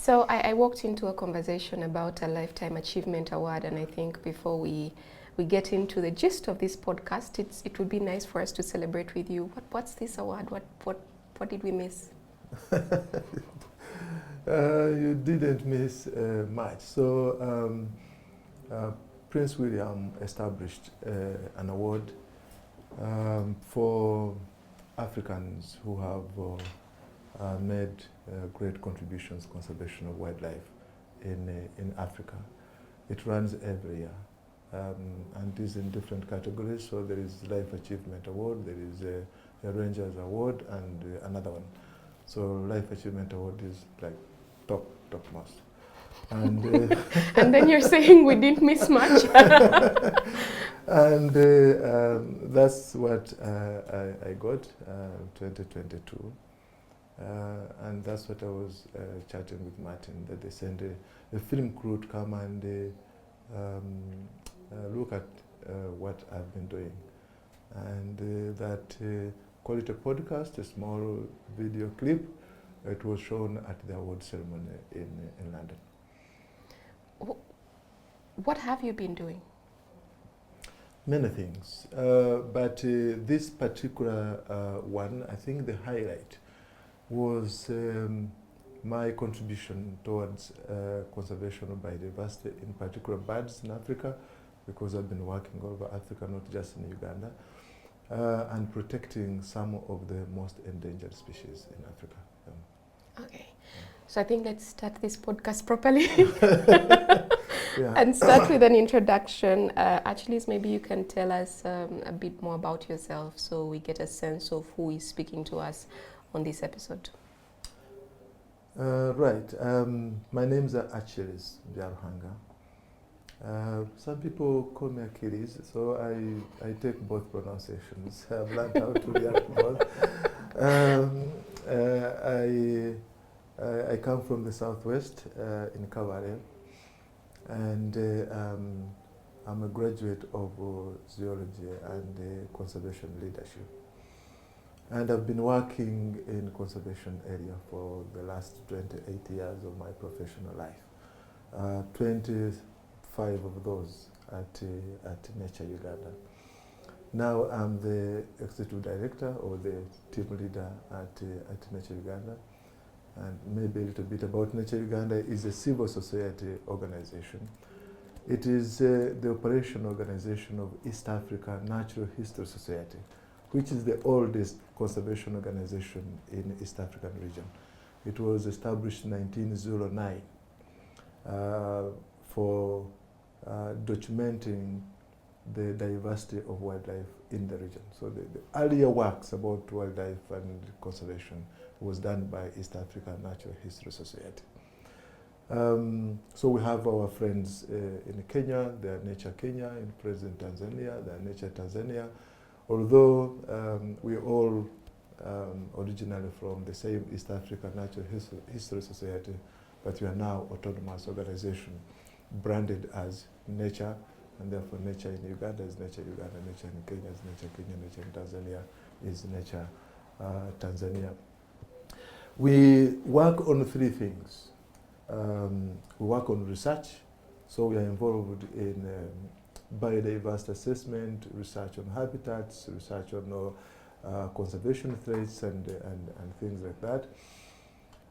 So I walked into a conversation about a Lifetime Achievement Award, and I think before we get into the gist of this podcast, it would be nice for us to celebrate with you. What's this award? What did we miss? You didn't miss much. So Prince William established an award for Africans who have made great contributions to conservation of wildlife in Africa. It runs every year and is in different categories. So there is Life Achievement Award, there is a Rangers Award, and another one. So Life Achievement Award is like topmost. And, and then you're saying we didn't miss much. And that's what I got 2022. And that's what I was chatting with Martin, that they send a film crew to come and look at what I've been doing. And that quality podcast, a small video clip, it was shown at the award ceremony in London. What have you been doing? Many things, but this particular one, I think the highlight was my contribution towards conservation of biodiversity, in particular birds in Africa, because I've been working all over Africa, not just in Uganda, and protecting some of the most endangered species in Africa. Okay, so I think let's start this podcast properly. Yeah. And start with an introduction. Achilles, maybe you can tell us a bit more about yourself so we get a sense of who is speaking to us on this episode. Right. My name is Achilles Byaruhanga. Some people call me Achilles, so I take both pronunciations. I've learned how to react both. I come from the southwest in Cavalry, and I'm a graduate of zoology and conservation leadership. And I've been working in conservation area for the last 28 years of my professional life. 25 of those at NatureUganda. Now I'm the executive director or the team leader at NatureUganda. And maybe a little bit about NatureUganda is a civil society organization. It is the operation organization of East Africa Natural History Society, which is the oldest conservation organization in East African region. It was established in 1909 for documenting the diversity of wildlife in the region. So the earlier works about wildlife and conservation was done by East African Natural History Society. So we have our friends in Kenya, they are Nature Kenya, in present Tanzania, they are Nature Tanzania. Although we all originally from the same East African Natural History Society, but we are now autonomous organization branded as Nature, and therefore Nature in Uganda is Nature Uganda, Nature in Kenya is Nature Kenya, Nature in Tanzania is Nature Tanzania. We work on three things. We work on research, so we are involved in biodiversity assessment, research on habitats, research on conservation threats and things like that,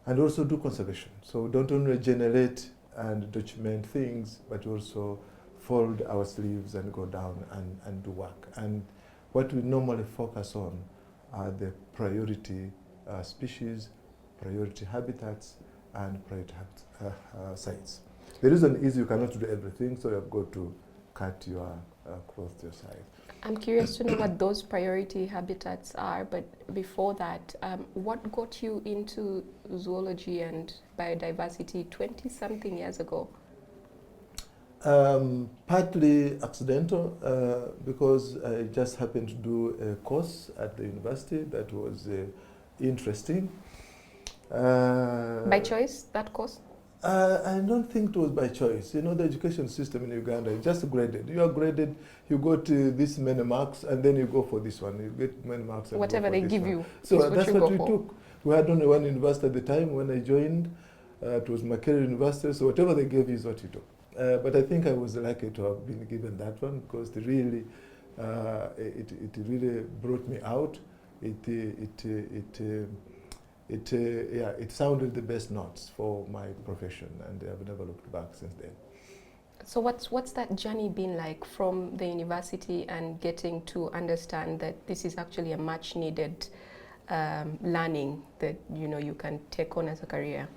and also do conservation. So don't only generate and document things, but also fold our sleeves and go down and do work. And what we normally focus on are the priority species, priority habitats, and priority sites. The reason is you cannot do everything, so you have got to cut your cloth to your size. I'm curious to know what those priority habitats are, but before that, what got you into zoology and biodiversity 20-something years ago? Partly accidental, because I just happened to do a course at the university that was interesting. By choice, that course? I don't think it was by choice. You know, the education system in Uganda is just graded. You are graded, you got this many marks, and then you go for this one. You get many marks. Whatever they give you. So that's what we took. We had only one university at the time when I joined, It was Makerere University, so whatever they gave you is what you took. But I think I was lucky to have been given that one because it really brought me out. It sounded the best notes for my profession, and I've never looked back since then. So what's that journey been like from the university and getting to understand that this is actually a much needed learning that you can take on as a career?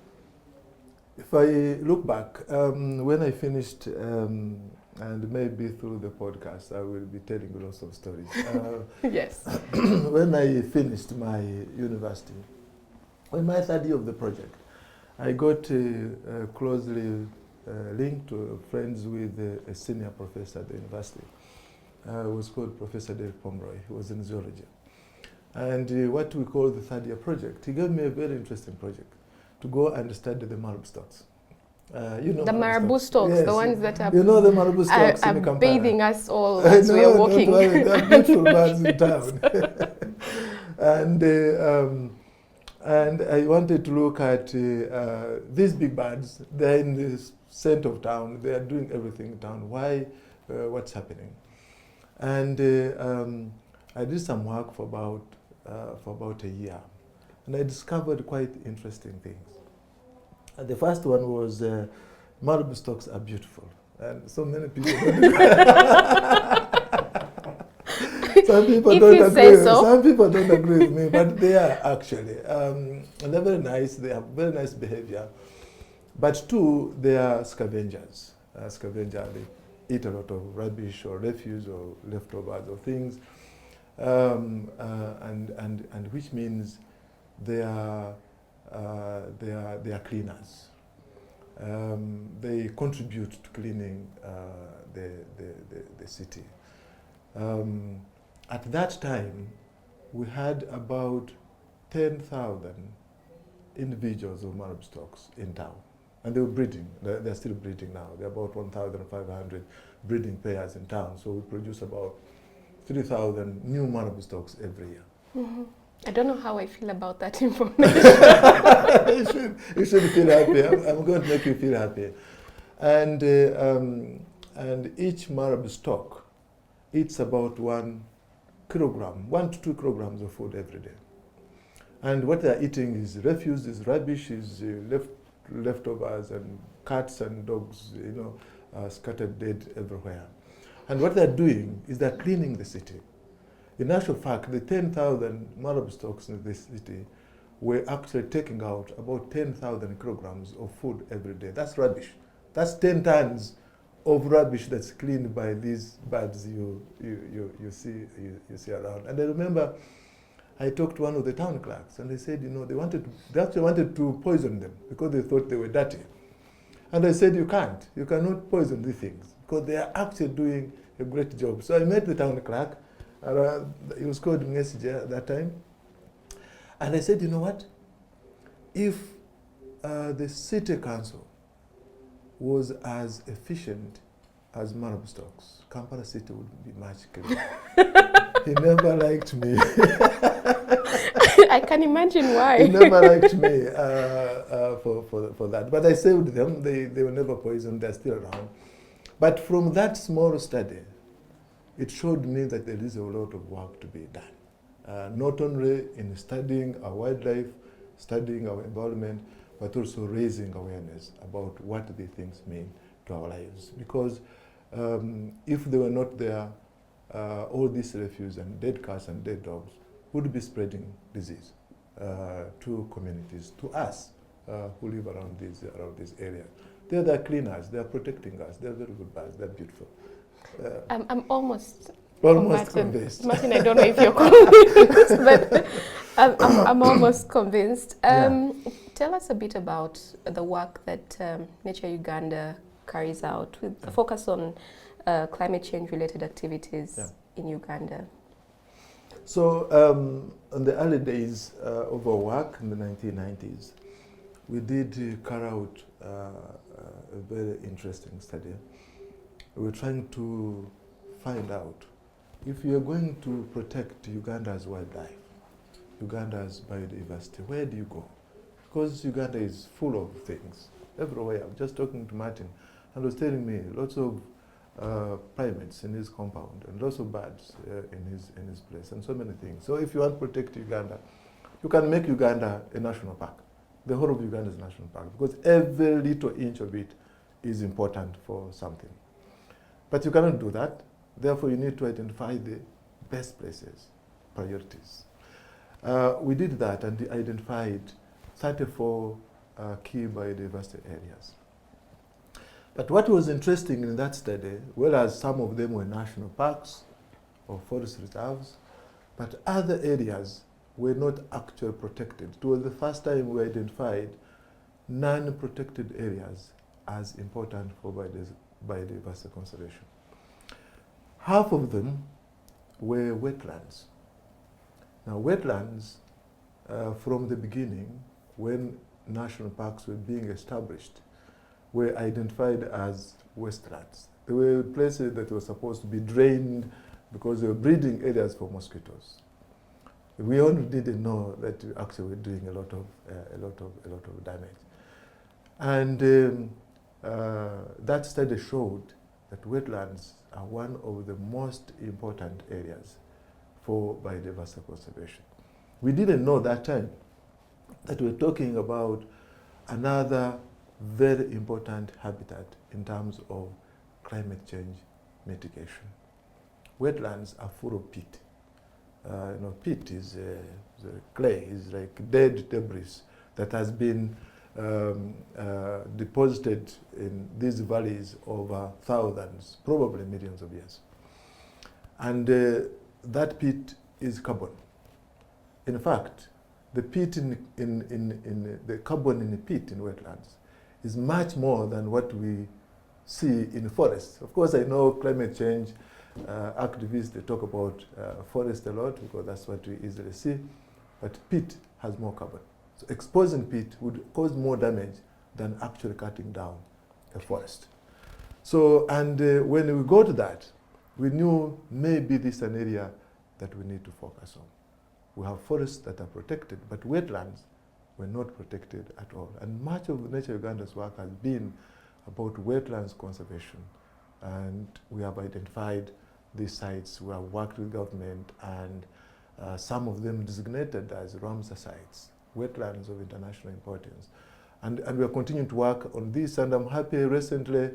If I look back, when I finished, and maybe through the podcast, I will be telling you lots of stories. Yes. When I finished my university, in my third year of the project, I got closely linked to friends with a senior professor at the university. It was called Professor Derek Pomeroy. He was in zoology. And what we call the third year project, he gave me a very interesting project to go and study the marabou storks. The marabou storks, yes, the ones that are, the marabou storks are in Kampala. Bathing us all as we are walking. They are beautiful birds in town. And I wanted to look at these big birds. They're in the center of town. They are doing everything in town. Why? What's happening? And I did some work for about a year. And I discovered quite interesting things. And the first one was marabou storks are beautiful. And so many people Some people don't agree with me, but they are actually. And they're very nice. They have very nice behavior. But two, they are scavengers. They eat a lot of rubbish or refuse or leftovers or things. And which means they are cleaners. They contribute to cleaning the city. At that time, we had about 10,000 individuals of marabou storks in town. And they were breeding. They're still breeding now. There are about 1,500 breeding pairs in town. So we produce about 3,000 new marabou storks every year. Mm-hmm. I don't know how I feel about that information. You should feel happy. I'm going to make you feel happy. And each marabou stork eats about 1 to 2 kilograms of food every day. And what they're eating is refuse, is rubbish, is leftovers, and cats and dogs, scattered dead everywhere. And what they're doing is they're cleaning the city. In actual fact, the 10,000 marabou storks in this city were actually taking out about 10,000 kilograms of food every day. That's rubbish. That's 10 tons of rubbish that's cleaned by these birds you see around. And I remember I talked to one of the town clerks, and they said, they actually wanted to poison them because they thought they were dirty. And I said, you cannot poison these things because they are actually doing a great job. So I met the town clerk. He was called Message at that time. And I said, you know what? If the city council was as efficient as marabou storks, Kampala city would be much cleaner. He never liked me. I can imagine why. He never liked me for that. But I saved them. They were never poisoned. They're still around. But from that small study, it showed me that there is a lot of work to be done. Not only in studying our wildlife, studying our environment, but also raising awareness about what these things mean to our lives. Because if they were not there, all this refuse and dead cats and dead dogs would be spreading disease to communities, to us who live around this area. They're the cleaners, they're protecting us, they're very good birds, they're beautiful. I'm almost convinced. Martin, I don't know if you're convinced, but I'm almost convinced. Tell us a bit about the work that Nature Uganda carries out with a focus on climate change related activities in Uganda. So in the early days of our work in the 1990s, we did carry out a very interesting study. We were trying to find out if you are going to protect Uganda's wildlife, Uganda's biodiversity, where do you go? because Uganda is full of things everywhere. I'm just talking to Martin, and he was telling me lots of primates in his compound and lots of birds in his place, and so many things. So if you want to protect Uganda, you can make Uganda a national park. The whole of Uganda is a national park, because every little inch of it is important for something. But you cannot do that. Therefore, you need to identify the best places, priorities. We did that and identified 34 key biodiversity areas. But what was interesting in that study, whereas some of them were national parks or forest reserves, but other areas were not actually protected. It was the first time we identified non-protected areas as important for biodiversity conservation. Half of them were wetlands. Now, wetlands, from the beginning, when national parks were being established, were identified as wastelands. They were places that were supposed to be drained because they were breeding areas for mosquitoes. We only didn't know that we actually were doing a lot of damage. And that study showed that wetlands are one of the most important areas for biodiversity conservation. We didn't know that time that we're talking about another very important habitat in terms of climate change mitigation. Wetlands are full of peat. Peat is clay, is like dead debris that has been deposited in these valleys over thousands, probably millions of years. And that peat is carbon. In fact, the peat the carbon in the peat in wetlands is much more than what we see in forests. Of course, I know climate change activists, they talk about forest a lot because that's what we easily see, but peat has more carbon. So exposing peat would cause more damage than actually cutting down a forest. So, and when we go to that, we knew maybe this is an area that we need to focus on. We have forests that are protected, but wetlands were not protected at all. And much of NatureUganda's work has been about wetlands conservation. And we have identified these sites. We have worked with government, and some of them designated as Ramsar sites, wetlands of international importance. And we are continuing to work on this, and I'm happy recently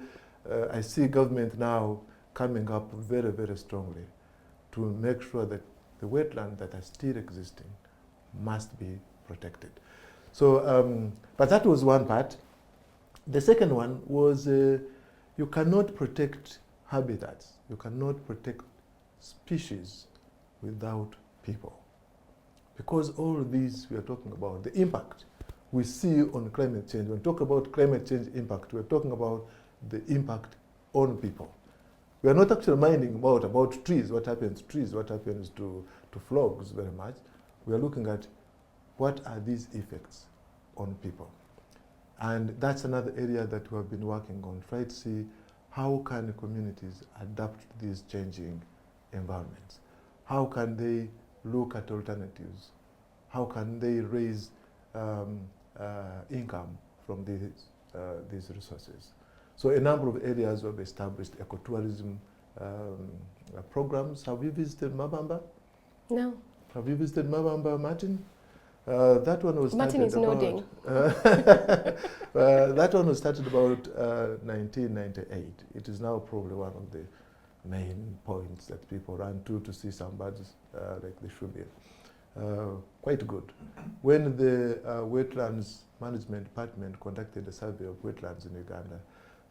I see government now coming up very, very strongly to make sure that the wetlands that are still existing must be protected. So, but that was one part. The second one was you cannot protect habitats, you cannot protect species without people. Because all these we are talking about, the impact we see on climate change. When we talk about climate change impact, we're talking about the impact on people. We are not actually minding about trees, what happens to trees, what happens to frogs very much. We are looking at what are these effects on people. And that's another area that we have been working on, try to see how can communities adapt to these changing environments. How can they look at alternatives? How can they raise income from these resources? So a number of areas we have established ecotourism programs. Have you visited Mabamba? No. Have you visited Mabamba, Martin? That one was Martin is nodding. That one was started about 1998. It is now probably one of the main points that people run to see some birds like they should be. Quite good. When the Wetlands Management Department conducted a survey of wetlands in Uganda,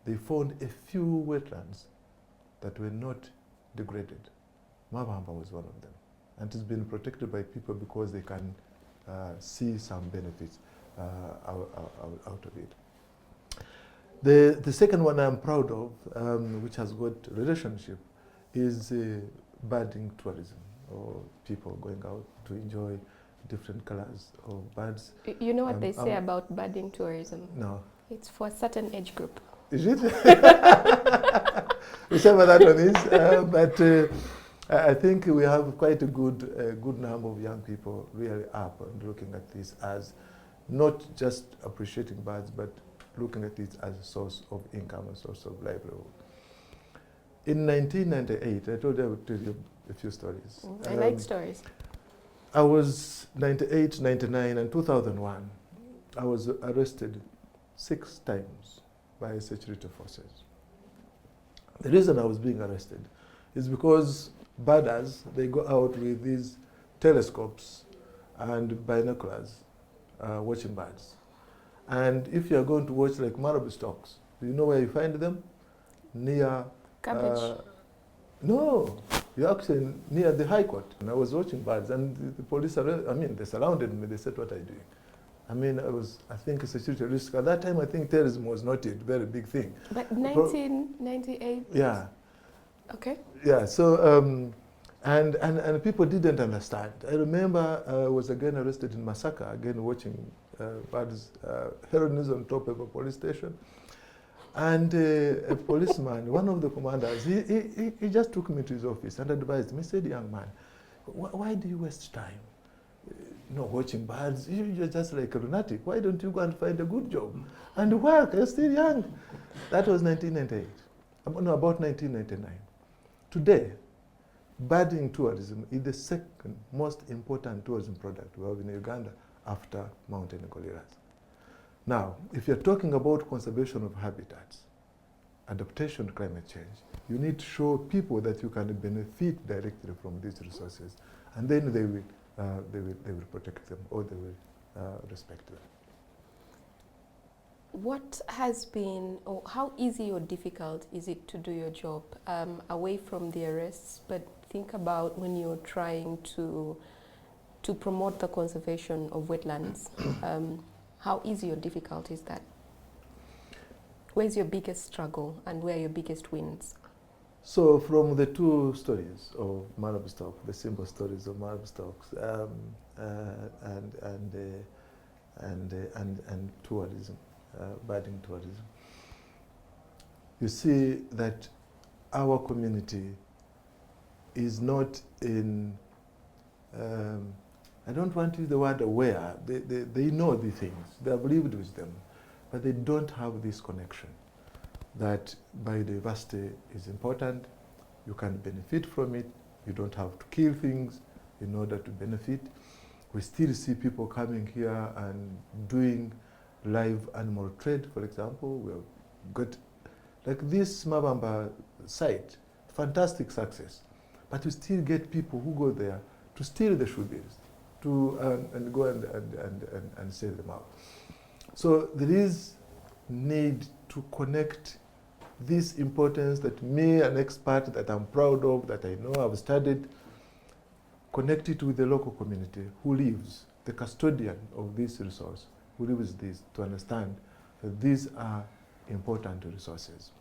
they found a few wetlands that were not degraded. Mabamba was one of them. And it's been protected by people because they can see some benefits out of it. The second one I'm proud of, which has got relationship, is birding tourism, or people going out to enjoy different colors of birds. You know what they say about birding tourism? No. It's for a certain age group. Is it? Whichever that one is. But I think we have quite a good number of young people really up and looking at this as not just appreciating birds, but looking at it as a source of income, a source of livelihood. In 1998, I told you I would tell you a few stories. I like stories. I was 98, 99, and 2001. I was arrested 6 times by security forces. The reason I was being arrested is because birders, they go out with these telescopes and binoculars watching birds. And if you're going to watch like marabou storks, do you know where you find them? Near... Cabbage. No, you're actually near the High Court. And I was watching birds, and the police, they surrounded me. They said, "What are you doing?" I think a security risk. At that time, I think terrorism was not a very big thing. But 1998? Yeah. Okay. Yeah, so, and people didn't understand. I remember I was again arrested in Masaka, again watching birds. Heron is on top of a police station. And a policeman, one of the commanders, he just took me to his office and advised me. He said, "Young man, why do you waste time watching birds? You're just like a lunatic. Why don't you go and find a good job and work? You're still young." That was 1998. No, about 1999. Today, birding tourism is the second most important tourism product we have in Uganda after mountain gorillas. Now, if you're talking about conservation of habitats, adaptation to climate change, you need to show people that you can benefit directly from these resources, and then they will protect them, or they will respect them. What has been, or how easy or difficult is it to do your job away from the arrests? But think about when you're trying to promote the conservation of wetlands. How easy or difficult is that? Where's your biggest struggle and where are your biggest wins? So from the 2 stories of marabou stork, the simple stories of marabou storks, and tourism, birding tourism, you see that our community is not in, I don't want to use the word aware. They know the things. They have lived with them. But they don't have this connection that biodiversity is important. You can benefit from it. You don't have to kill things in order to benefit. We still see people coming here and doing live animal trade, for example. We have got, like this Mabamba site, fantastic success. But you still get people who go there to steal the shoebills, and go and sell them out. So there is need to connect this importance that me, an expert that I'm proud of, that I know I've studied, connect it with the local community who lives, the custodian of this resource, who lives this, to understand that these are important resources.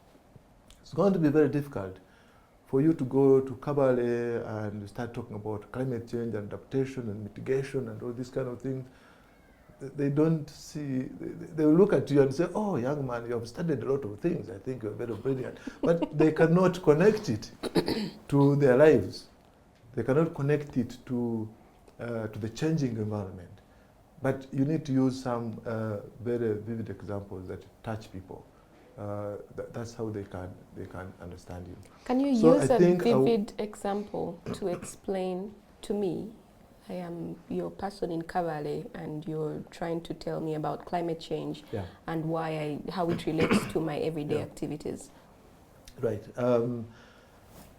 It's going to be very difficult for you to go to Kabale and start talking about climate change and adaptation and mitigation and all these kind of things. They don't see, they will look at you and say, "Oh, young man, you have studied a lot of things. I think you're very brilliant." But they cannot connect it to their lives. They cannot connect it to the changing environment. But you need to use some very vivid examples that touch people. That's how they can understand you. Can you use a vivid example to explain to me? I am your person in Kabale, and you're trying to tell me about climate change and how it relates to my everyday activities. Right.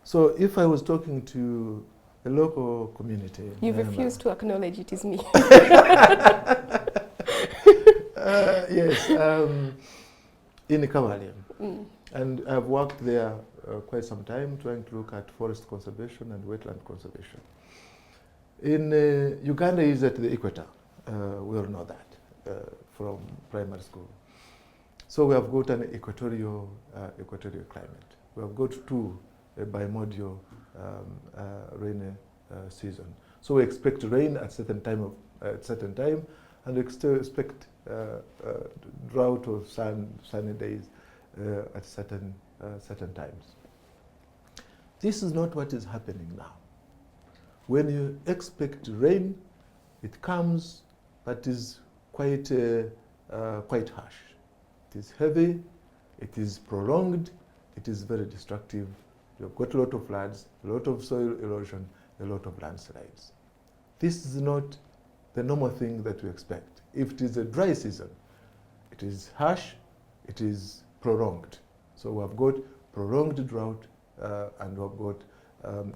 So if I was talking to a local community... You refuse to acknowledge it is me. Yes. In Kabale. And I've worked there quite some time trying to look at forest conservation and wetland conservation. In Uganda is at the equator. We all know that from primary school. So we have got an equatorial climate. We have got 2 bimodial rainy season. So we expect rain at certain time, and we still expect drought or sunny days at certain times. This is not what is happening now. When you expect rain, it comes, but is quite harsh. It is heavy, it is prolonged, it is very destructive. You've got a lot of floods, a lot of soil erosion, a lot of landslides. This is not the normal thing that we expect. If it is a dry season, it is harsh, it is prolonged. So we have got prolonged drought and we have got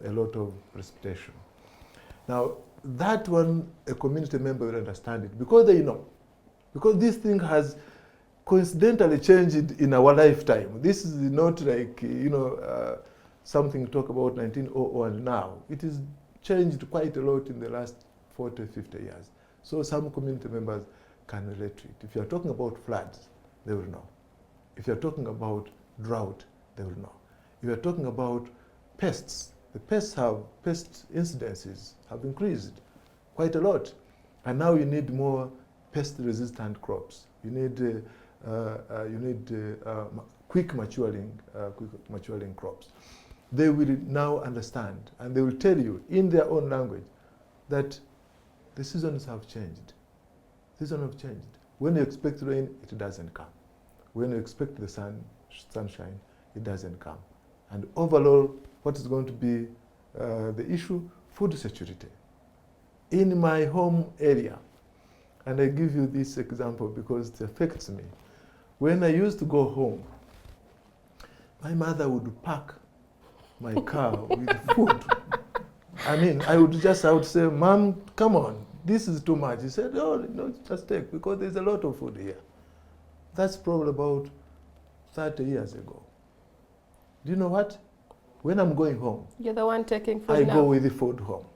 a lot of precipitation. Now, that one, a community member will understand it because they know. Because this thing has coincidentally changed in our lifetime. This is not like, something to talk about 1901 now. It is changed quite a lot in the last 40, 50 years. So some community members can relate to it. If you're talking about floods, they will know. If you're talking about drought, they will know. If you're talking about pests, the pest incidences have increased quite a lot. And now you need more pest-resistant crops. You need quick maturing crops. They will now understand, and they will tell you in their own language that the seasons have changed. Seasons have changed. When you expect rain, it doesn't come. When you expect the sunshine, it doesn't come. And overall, what is going to be the issue? Food security. In my home area, and I give you this example because it affects me. When I used to go home, my mother would pack my car with food. I mean, I would say, Mom, come on, this is too much. He said, oh, no, just take, because there's a lot of food here. That's probably about 30 years ago. Do you know what? When I'm going home, you're the one taking food I now. go with the food home.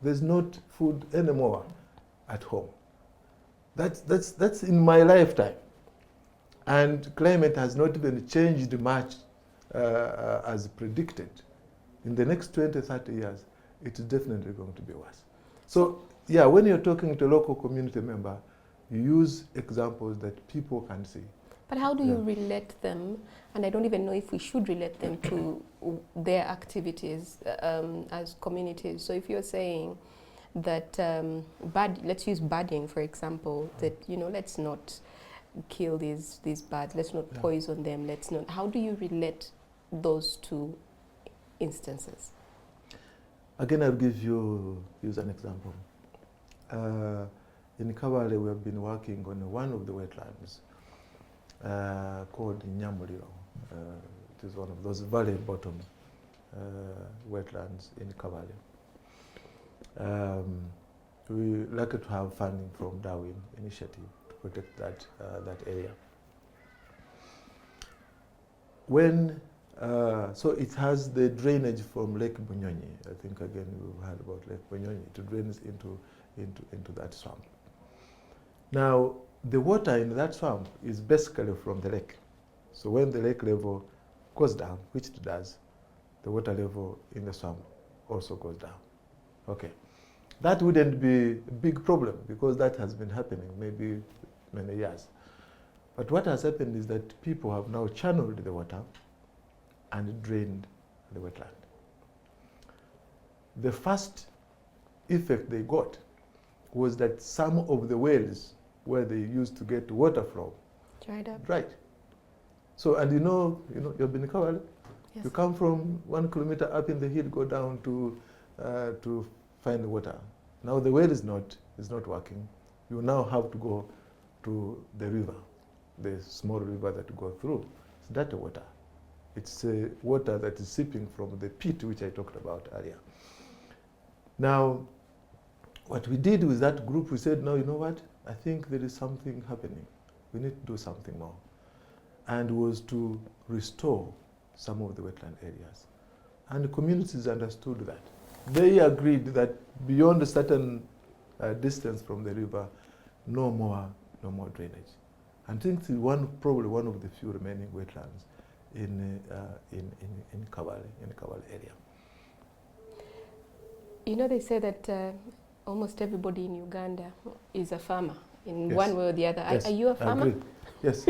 There's not food anymore at home. That's in my lifetime. And climate has not even changed much as predicted. In the next 20, 30 years, it is definitely going to be worse. So, yeah, when you're talking to a local community member, you use examples that people can see. But how do you relate them? And I don't even know if we should relate them to their activities as communities. So if you're saying that let's use birding, for example, that, let's not kill these birds, let's not poison them, let's not. How do you relate those two instances? Again, I'll use an example. In Kabale, we have been working on one of the wetlands called Nyamuliro. It is one of those valley bottom wetlands in Kabale. We like to have funding from Darwin Initiative to protect that area. So it has the drainage from Lake Bunyonyi. I think again we've heard about Lake Bunyonyi. It drains into that swamp. Now the water in that swamp is basically from the lake. So when the lake level goes down, which it does, the water level in the swamp also goes down. Okay. That wouldn't be a big problem because that has been happening maybe many years. But what has happened is that people have now channeled the water and drained the wetland. The first effect they got was that some of the wells where they used to get water from dried up. Right. So, and you've been covered. Yes. You come from 1 kilometer up in the hill, go down to find the water. Now the well is not working. You now have to go to the river, the small river that you go through. It's dirty water. It's water that is seeping from the pit, which I talked about earlier. Now, what we did with that group, we said, no, you know what? I think there is something happening. We need to do something more. And was to restore some of the wetland areas. And the communities understood that. They agreed that beyond a certain distance from the river, no more drainage. And I think it's probably one of the few remaining wetlands in Kabale area. They say that almost everybody in Uganda is a farmer in Yes. one way or the other. Yes. Are you a farmer? I agree. Yes.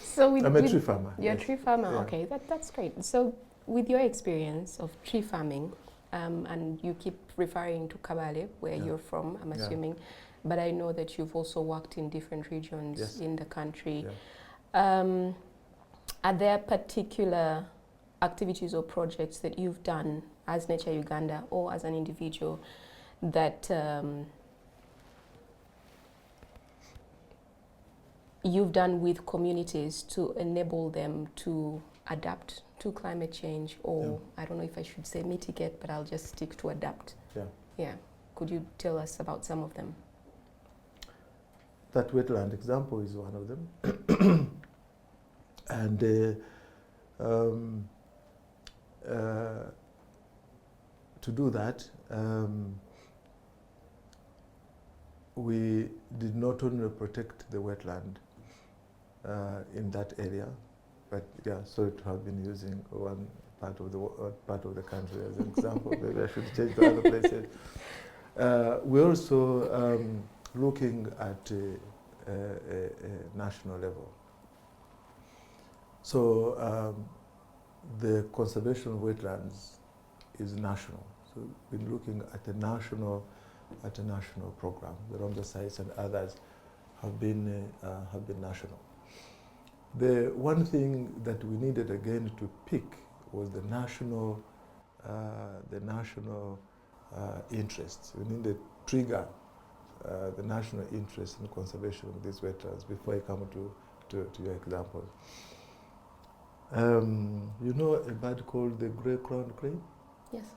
So I'm a tree farmer. You're yes. a tree farmer. Yeah. Okay, that's great. So with your experience of tree farming, and you keep referring to Kabale, where you're from, I'm assuming. but I know that you've also worked in different regions Yes. in the country. Yeah. Are there particular activities or projects that you've done as Nature Uganda or as an individual that you've done with communities to enable them to adapt to climate change, or I don't know if I should say mitigate, but I'll just stick to adapt? Yeah. Could you tell us about some of them? That wetland example is one of them. And to do that, we did not only protect the wetland in that area, but so to have been using one part of the country as an example. Maybe I should change to other places. We're also looking at a national level. So the conservation of wetlands is national. So we've been looking at a national program. The Ramsar sites and others have been national. The one thing that we needed again to pick was the national interests. We needed to trigger the national interest in conservation of these wetlands before I come to your example. You know a bird called the grey-crowned crane? Yes.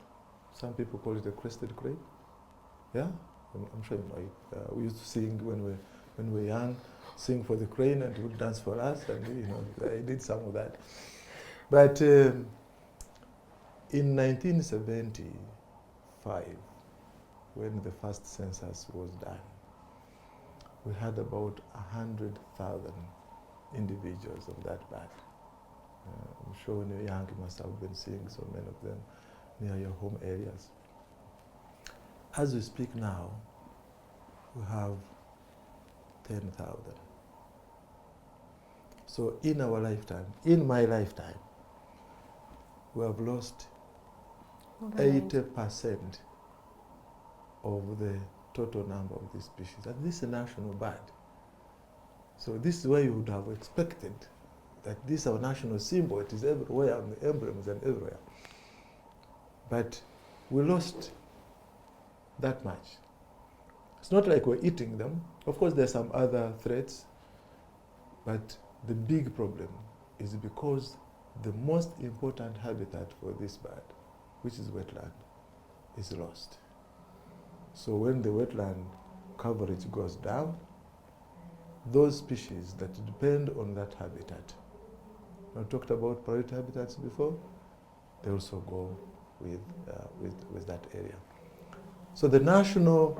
Some people call it a crested crane. Yeah, I'm sure you know it. We used to sing when we were young, sing for the crane, and he would dance for us, and I did some of that. But in 1975, when the first census was done, we had about 100,000 individuals of that bird. I'm sure when you're young, you must have been seeing so many of them near your home areas. As we speak now, we have 10,000. So in our lifetime, in my lifetime, we have lost 80% of the total number of these species. And this is a national bird. So this is where you would have expected that this is our national symbol. It is everywhere on the emblems and everywhere. But we lost that much. It's not like we're eating them. Of course, there's some other threats, but the big problem is because the most important habitat for this bird, which is wetland, is lost. So when the wetland coverage goes down, those species that depend on that habitat, I talked about priority habitats before, they also go with that area. So the national,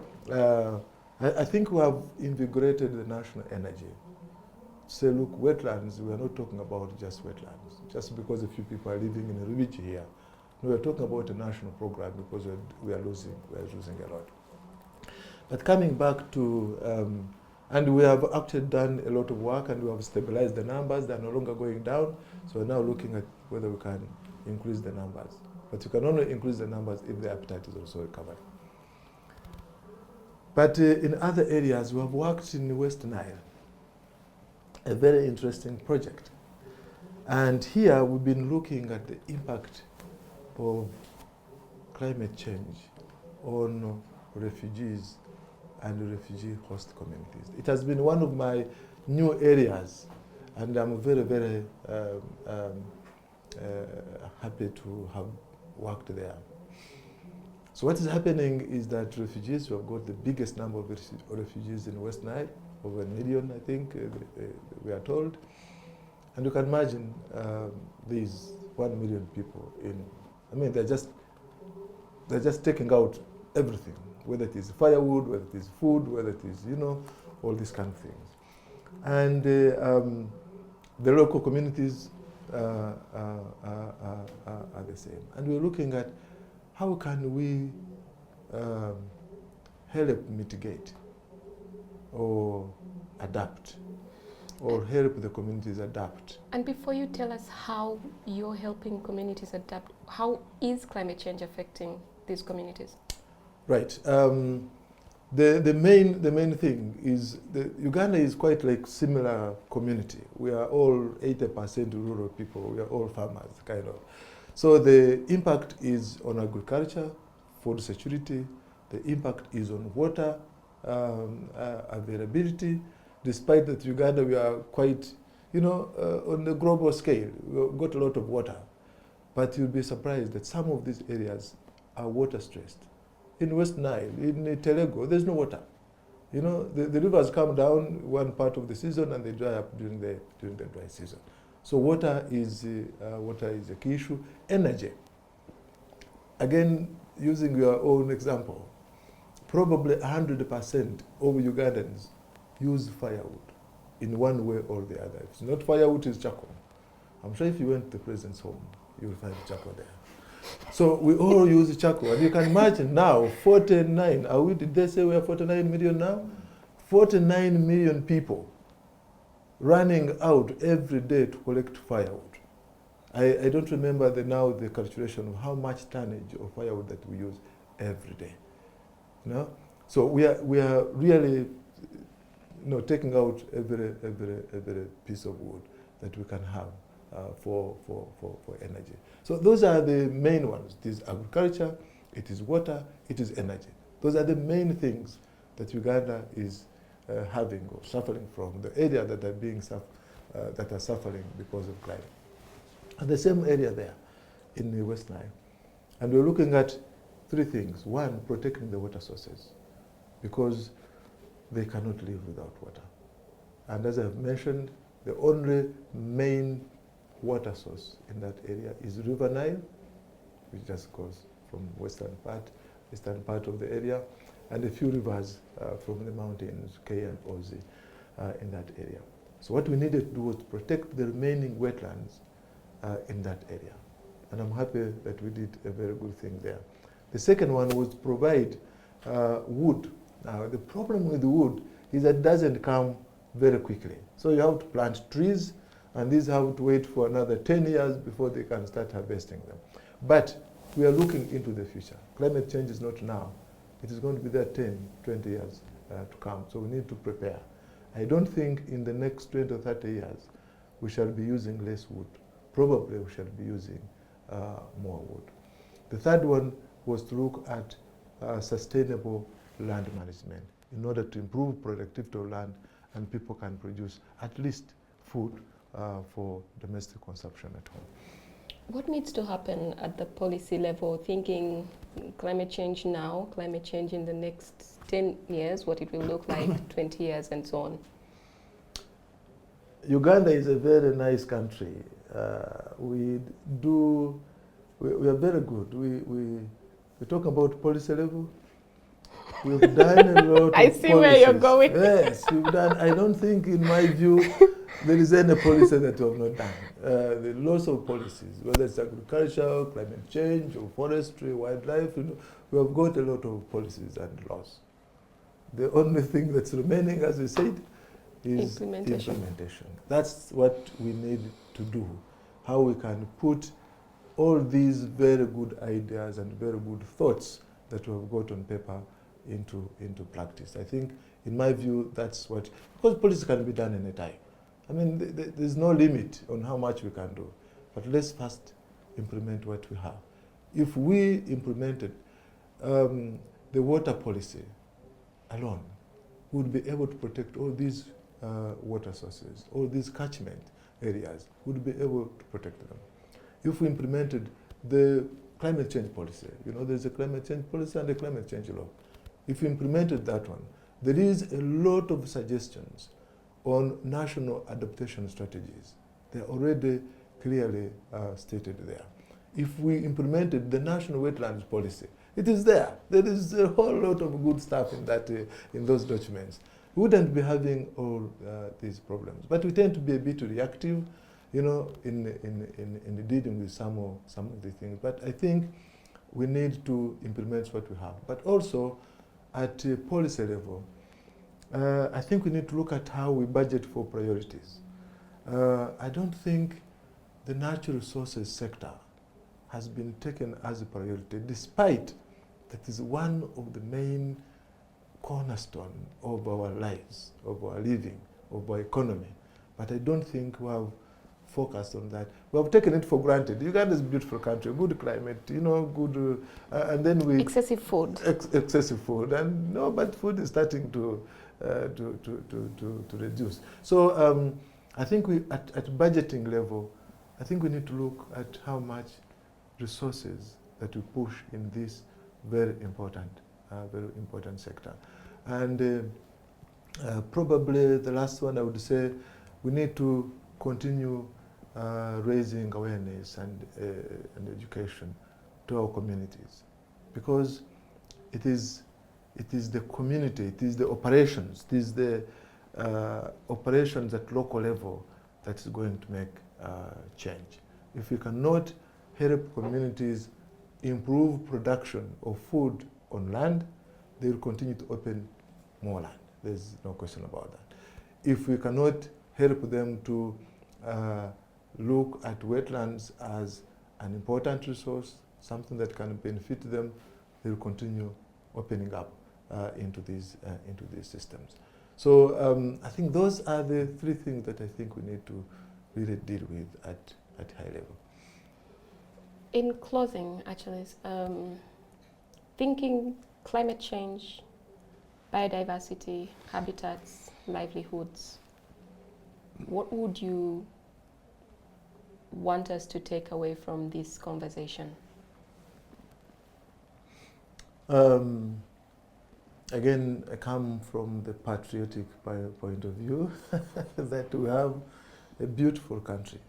I think we have invigorated the national energy. Say, look, wetlands, we are not talking about just wetlands, just because a few people are living in a ridge here. No, we are talking about a national program because we are losing a lot. But coming back to, and we have actually done a lot of work, and we have stabilized the numbers. They are no longer going down. So we're now looking at whether we can increase the numbers. But you can only increase the numbers if the appetite is also recovered. But in other areas, we have worked in West Nile, a very interesting project. And here we've been looking at the impact of climate change on refugees and refugee host communities. It has been one of my new areas, and I'm very, very happy to have worked there. So what is happening is that refugees, we have got the biggest number of refugees in West Nile, over 1 million, I think, we are told. And you can imagine these 1 million people they're just taking out everything, whether it is firewood, whether it is food, whether it is, all these kind of things. And the local communities are the same. And we're looking at how can we help mitigate or adapt, or help the communities adapt. And before you tell us how you're helping communities adapt, how is climate change affecting these communities? Right. The main thing is Uganda is quite like similar community. We are all 80% rural people. We are all farmers, kind of. So the impact is on agriculture, food security. The impact is on water availability. Despite that Uganda, we are quite, on the global scale, we've got a lot of water. But you'll be surprised that some of these areas are water stressed. In West Nile, in Telego, there's no water. The rivers come down one part of the season and they dry up during the dry season. So water is a key issue. Energy. Again, using your own example, probably 100% of Ugandans use firewood in one way or the other. If it's not firewood, it's charcoal. I'm sure if you went to the president's home, you'll find charcoal there. So we all use charcoal. And you can imagine now, 49, did they say we are 49 million now? 49 million people running out every day to collect firewood. I don't remember the calculation of how much tonnage of firewood that we use every day. So we are really taking out every piece of wood that we can have for energy. So those are the main ones. It is agriculture, it is water, it is energy. Those are the main things that Uganda is having or suffering from, the area that are suffering because of climate. And the same area there in the West Nile. And we're looking at three things. One, protecting the water sources, because they cannot live without water. And as I've mentioned, the only main water source in that area is River Nile, which just goes from eastern part of the area, and a few rivers from the mountains, K and Ozi, in that area. So what we needed to do was to protect the remaining wetlands in that area. And I'm happy that we did a very good thing there. The second one was to provide wood. Now, the problem with wood is that it doesn't come very quickly. So you have to plant trees, and these have to wait for another 10 years before they can start harvesting them. But we are looking into the future. Climate change is not now. It is going to be there 10, 20 years to come. So we need to prepare. I don't think in the next 20 or 30 years we shall be using less wood. Probably we shall be using more wood. The third one was to look at sustainable land management in order to improve productivity of land and people can produce at least food for domestic consumption at home. What needs to happen at the policy level, thinking climate change now, climate change in the next 10 years, what it will look like 20 years and so on? Uganda is a very nice country. We are very good. We talk about policy level. We've done a lot of I see policies. where you're going. Yes, we've done. I don't think, in my view, there is any policy that we have not done. There are lots of policies, whether it's agriculture, climate change, or forestry, wildlife. We have got a lot of policies and laws. The only thing that's remaining, as we said, is implementation. That's what we need to do. How we can put all these very good ideas and very good thoughts that we have got on paper into practice. I think, in my view, that's what, because policy can be done any time. I mean, there's no limit on how much we can do. But let's first implement what we have. If we implemented the water policy alone, we would be able to protect all these water sources, all these catchment areas, we would be able to protect them. If we implemented the climate change policy, there's a climate change policy and a climate change law. If we implemented that one, there is a lot of suggestions on national adaptation strategies. They're already clearly stated there. If we implemented the national wetlands policy, it is there. There is a whole lot of good stuff in those documents. We wouldn't be having all these problems. But we tend to be a bit reactive, in dealing with some of the things. But I think we need to implement what we have. But also, at a policy level, I think we need to look at how we budget for priorities. I don't think the natural resources sector has been taken as a priority, despite that is one of the main cornerstone of our lives, of our living, of our economy. But I don't think we have focused on that. We have taken it for granted. Uganda is a beautiful country, good climate, good, and then we excessive food. Excessive food, and no, but food is starting to reduce. So I think we at budgeting level, I think we need to look at how much resources that we push in this very important sector. And probably the last one I would say, we need to continue raising awareness and education to our communities, because it is the community, it is the operations, it is the operations at local level that is going to make change. If we cannot help communities improve production of food on land, they will continue to open more land. There's no question about that. If we cannot help them to look at wetlands as an important resource, something that can benefit them, they will continue opening up into these systems. So I think those are the three things that I think we need to really deal with at high level. In closing, Achilles, thinking climate change, biodiversity, habitats, livelihoods, what would you want us to take away from this conversation? Again, I come from the patriotic point of view that we have a beautiful country.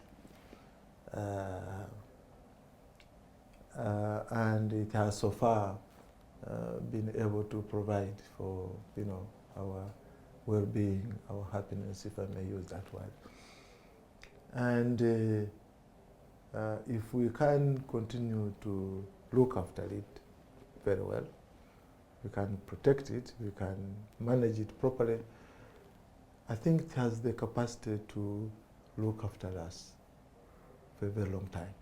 And it has so far been able to provide for our well-being, our happiness, if I may use that word. And if we can continue to look after it very well, we can protect it, we can manage it properly, I think it has the capacity to look after us for a very long time.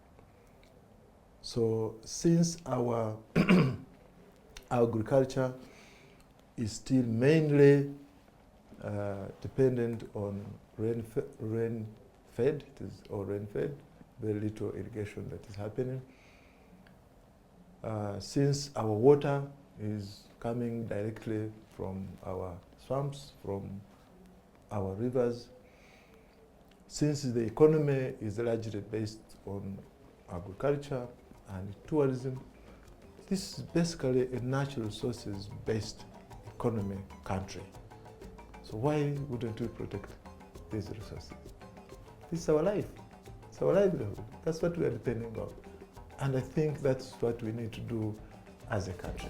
So since our agriculture is still mainly dependent on rain-fed, very little irrigation that is happening. Since our water is coming directly from our swamps, from our rivers, since the economy is largely based on agriculture and tourism, this is basically a natural resources based economy country. So why wouldn't we protect these resources? This is our life, it's our livelihood. That's what we are depending on. And I think that's what we need to do as a country.